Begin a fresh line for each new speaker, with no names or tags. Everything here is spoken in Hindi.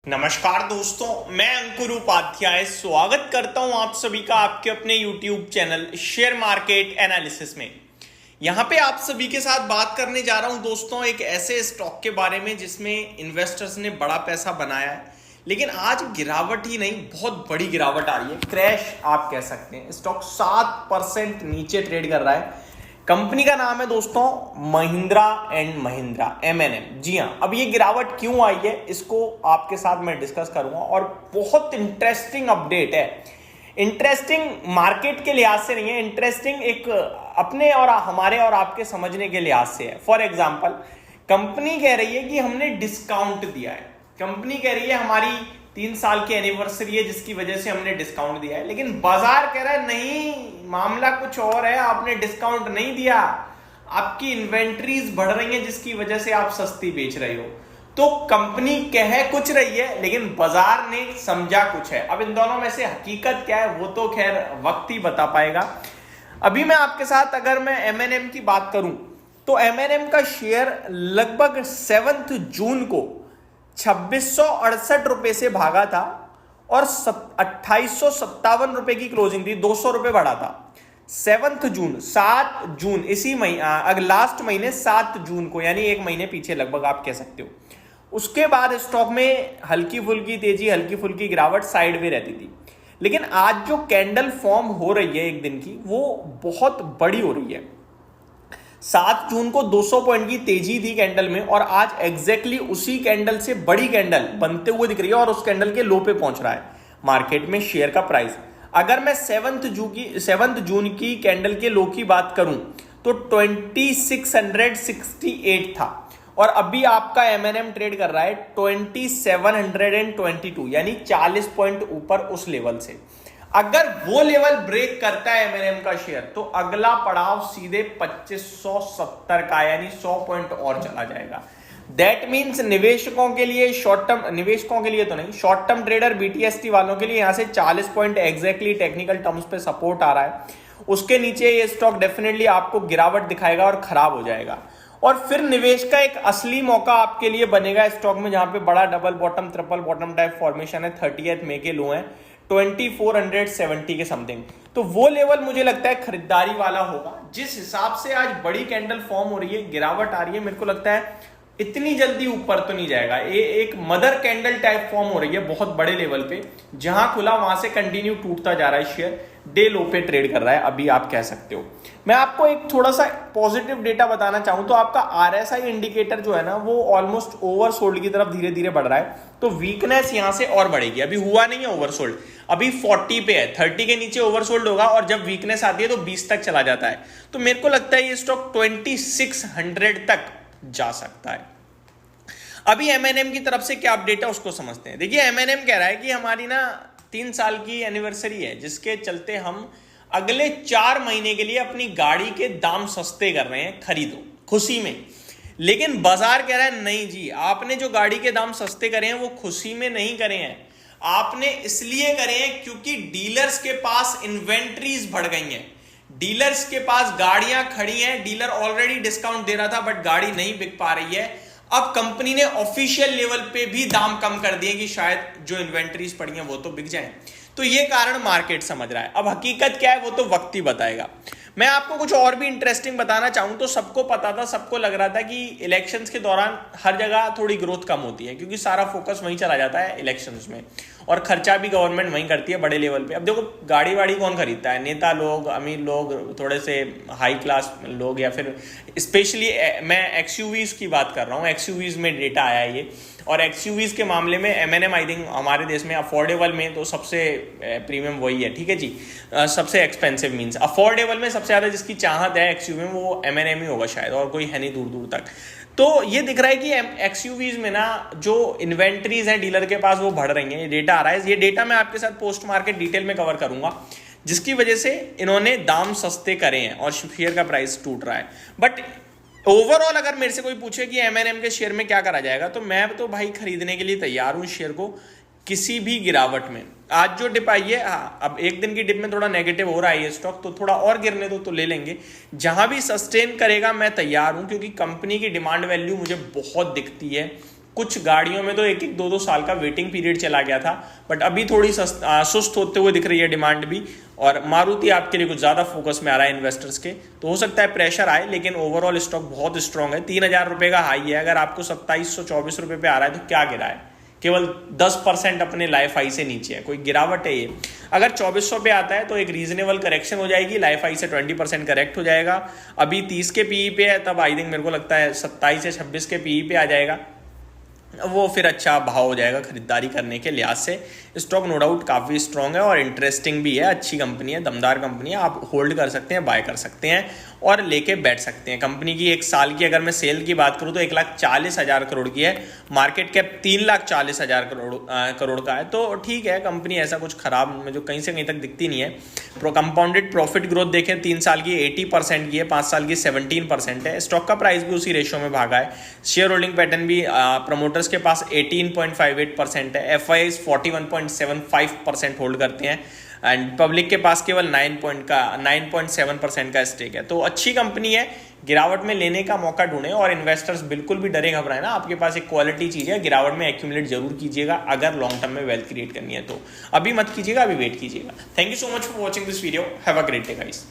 नमस्कार दोस्तों, मैं अंकुर उपाध्याय स्वागत करता हूं आप सभी का आपके अपने YouTube channel share market analysis में। यहां पे आप सभी के साथ बात करने जा रहा हूं दोस्तों एक ऐसे स्टॉक के बारे में जिसमें इन्वेस्टर्स ने बड़ा पैसा बनाया है, लेकिन आज गिरावट ही नहीं, बहुत बड़ी गिरावट आ रही है, क्रैश आप कह सकते हैं। स्टॉक 7% नीचे ट्रेड कर रहा है। कंपनी का नाम है दोस्तों महिंद्रा एंड महिंद्रा M&M। जी हाँ, अब ये गिरावट क्यों आई है इसको आपके साथ मैं डिस्कस करूंगा और बहुत इंटरेस्टिंग अपडेट है। इंटरेस्टिंग मार्केट के लिहाज से नहीं है, इंटरेस्टिंग एक अपने और हमारे और आपके समझने के लिहाज से है। फॉर एग्जाम्पल, कंपनी कह रही है कि हमने डिस्काउंट दिया है। कंपनी कह रही है हमारी 3 साल की एनिवर्सरी है जिसकी वजह से हमने डिस्काउंट दिया है, लेकिन बाजार कह रहा है नहीं, मामला कुछ और है, आपने डिस्काउंट नहीं दिया, आपकी इन्वेंट्रीज बढ़ रही हैं जिसकी वजह से आप सस्ती बेच रहे हो। तो कंपनी कह कुछ रही है लेकिन बाजार ने समझा कुछ है। अब इन दोनों में से हकीकत क्या है वो तो खैर वक्त ही बता पाएगा। अभी मैं आपके साथ अगर मैं M&M की बात करूं तो M&M का शेयर लगभग 7 जून को 2668 रुपए से भागा था और 2857 रुपए की क्लोजिंग थी, 200 रुपए बढ़ा था। 7 जून इसी महीने लास्ट महीने 7 जून को, यानी एक महीने पीछे लगभग आप कह सकते हो। उसके बाद स्टॉक में हल्की फुल्की तेजी, हल्की फुल्की गिरावट साइड में रहती थी, लेकिन आज जो कैंडल फॉर्म हो रही है एक दिन की वो बहुत बड़ी हो रही है। 7 जून को 200 पॉइंट की तेजी थी कैंडल में और आज एग्जैक्टली उसी कैंडल से बड़ी कैंडल बनते हुए दिख रही है और उस कैंडल के लो पे पहुंच रहा है मार्केट में शेयर का प्राइस। अगर मैं 7 जून की कैंडल के लो की बात करूं तो 2668 था और अभी आपका M&M ट्रेड कर रहा है 2722, यानी 40 पॉइंट ऊपर उस लेवल से। अगर वो लेवल ब्रेक करता है M&M का शेयर तो अगला पड़ाव सीधे 2570 का, यानी 100 पॉइंट और चला जाएगा। दैट मीन्स निवेशकों के लिए, शॉर्ट टर्म निवेशकों के लिए तो नहीं, शॉर्ट टर्म ट्रेडर BTST वालों के लिए यहां से 40 पॉइंट एग्जैक्टली टेक्निकल टर्म्स पे सपोर्ट आ रहा है। उसके नीचे ये स्टॉक डेफिनेटली आपको गिरावट दिखाएगा और खराब हो जाएगा और फिर निवेश का एक असली मौका आपके लिए बनेगा स्टॉक में, जहां पे बड़ा double bottom, triple bottom type formation है। 30 मई के लो है 2470 के समथिंग, तो वो लेवल मुझे लगता है खरीदारी वाला होगा। जिस हिसाब से आज बड़ी कैंडल फॉर्म हो रही है, गिरावट आ रही है, मेरे को लगता है इतनी जल्दी ऊपर तो नहीं जाएगा। ये एक मदर कैंडल टाइप फॉर्म हो रही है बहुत बड़े लेवल पे, जहां खुला वहां से कंटिन्यू टूटता जा रहा है शेयर, डे लो पे ट्रेड कर रहा है अभी आप कह सकते हो। मैं आपको एक थोड़ा सा पॉजिटिव डेटा बताना चाहूं तो आपका RSI इंडिकेटर जो है ना वो ऑलमोस्ट ओवरसोल्ड की तरफ धीरे धीरे बढ़ रहा है, तो वीकनेस यहां से और बढ़ेगी। अभी हुआ नहीं है ओवरसोल्ड, अभी 40 पे है, 30 के नीचे ओवरसोल्ड होगा और जब वीकनेस आती है तो 20 तक चला जाता है। तो मेरे को लगता है ये स्टॉक 2600 तक जा सकता है। अभी M&M की तरफ से क्या अपडेट है उसको समझते हैं। देखिए, M&M कह रहा है कि हमारी ना 3 साल की एनिवर्सरी है जिसके चलते हम अगले 4 महीने के लिए अपनी गाड़ी के दाम सस्ते कर रहे हैं, खरीदो खुशी में। लेकिन बाजार कह रहा है नहीं जी, आपने जो गाड़ी के दाम सस्ते करे हैं वो खुशी में नहीं करे हैं, आपने इसलिए करे हैं क्योंकि डीलर्स के पास इन्वेंट्रीज बढ़ गई हैं, डीलर्स के पास गाड़ियां खड़ी हैं, डीलर ऑलरेडी डिस्काउंट दे रहा था बट गाड़ी नहीं बिक पा रही है। अब कंपनी ने ऑफिशियल लेवल पे भी दाम कम कर दिए कि शायद जो इन्वेंट्रीज पड़ी हैं वो तो बिक जाएं, तो ये कारण मार्केट समझ रहा है। अब हकीकत क्या है वो तो वक्त ही बताएगा। मैं आपको कुछ और भी इंटरेस्टिंग बताना चाहूं तो सबको पता था, सबको लग रहा था कि इलेक्शंस के दौरान हर जगह थोड़ी ग्रोथ कम होती है क्योंकि सारा फोकस वहीं चला जाता है इलेक्शंस में, और खर्चा भी गवर्नमेंट वहीं करती है बड़े लेवल पे। अब देखो, गाड़ी वाड़ी कौन खरीदता है? नेता लोग, अमीर लोग, थोड़े से हाई क्लास लोग, या फिर स्पेशली मैं XUVs की बात कर रहा हूँ। XUVs में डेटा आया है ये, और XUVs के मामले में M&M आई थिंक हमारे देश में अफोर्डेबल में तो सबसे प्रीमियम वही है, ठीक है जी। सबसे एक्सपेंसिव मीन्स अफोर्डेबल में सबसे ज़्यादा जिसकी चाहत है XUV में वो M&M ही होगा शायद, और कोई है नहीं दूर दूर तक। तो ये दिख रहा है कि XUVs में ना जो इन्वेंट्रीज हैं डीलर के पास वो बढ़ रही हैं, ये डेटा आ रहा है। ये डेटा मैं आपके साथ पोस्ट मार्केट डिटेल में कवर करूंगा, जिसकी वजह से इन्होंने दाम सस्ते करे हैं और शेयर का प्राइस टूट रहा है। बट ओवरऑल अगर मेरे से कोई पूछे कि M&M के शेयर में क्या करा जाएगा तो मैं तो भाई खरीदने के लिए तैयार हूं शेयर को किसी भी गिरावट में। आज जो डिप आई है, हाँ अब एक दिन की डिप में थोड़ा नेगेटिव हो रहा है ये स्टॉक, तो थोड़ा और गिरने दो तो ले लेंगे। जहां भी सस्टेन करेगा मैं तैयार हूं क्योंकि कंपनी की डिमांड वैल्यू मुझे बहुत दिखती है। कुछ गाड़ियों में तो 1-1, 2-2 साल का वेटिंग पीरियड चला गया था, बट अभी थोड़ी सुस्त होते हुए दिख रही है डिमांड भी। और मारुति आपके लिए कुछ ज़्यादा फोकस में आ रहा है इन्वेस्टर्स के, तो हो सकता है प्रेशर आए, लेकिन ओवरऑल स्टॉक बहुत स्ट्रांग है। 3000 रुपये का हाई है, अगर आपको 2724 रुपये पे आ रहा है तो क्या गिरा है, केवल 10% अपने लाइफ हाई से नीचे है, कोई गिरावट है ये। अगर 2400 पे आता है तो एक रीजनेबल करेक्शन हो जाएगी, लाइफ हाई से 20% करेक्ट हो जाएगा। अभी 30 के पीई पे है, तब आई थिंक मेरे को लगता है 27 से 26 के पीई पे आ जाएगा, वो फिर अच्छा भाव हो जाएगा खरीदारी करने के लिहाज से। स्टॉक नो डाउट काफ़ी स्ट्रॉन्ग है और इंटरेस्टिंग भी है, अच्छी कंपनी है, दमदार कंपनी है, आप होल्ड कर सकते हैं, बाय कर सकते हैं और लेके बैठ सकते हैं। कंपनी की एक साल की अगर मैं सेल की बात करूं तो 1,40,000 करोड़ की है, मार्केट कैप 3,40,000 करोड़ का है, तो ठीक है कंपनी, ऐसा कुछ खराब में जो कहीं से कहीं तक दिखती नहीं है। कंपाउंडेड प्रॉफिट ग्रोथ देखें 3 साल की 80% की है, 5 साल की 17% है। स्टॉक का प्राइस भी उसी रेशियो में भागा है। शेयर होल्डिंग पैटर्न भी प्रमोटर्स के पास 18.58% है, FIIs 41.75% होल्ड करते हैं एंड पब्लिक के पास केवल 9.7% का स्टेक है। तो अच्छी कंपनी है, गिरावट में लेने का मौका ढूंढें और इन्वेस्टर्स बिल्कुल भी डरे घबराए ना, आपके पास एक क्वालिटी चीज़ है, गिरावट में एक्यूमुलेट जरूर कीजिएगा अगर लॉन्ग टर्म में वेल्थ क्रिएट करनी है तो। अभी मत कीजिएगा, अभी वेट कीजिएगा। Thank you so much for watching this video, have a great day guys.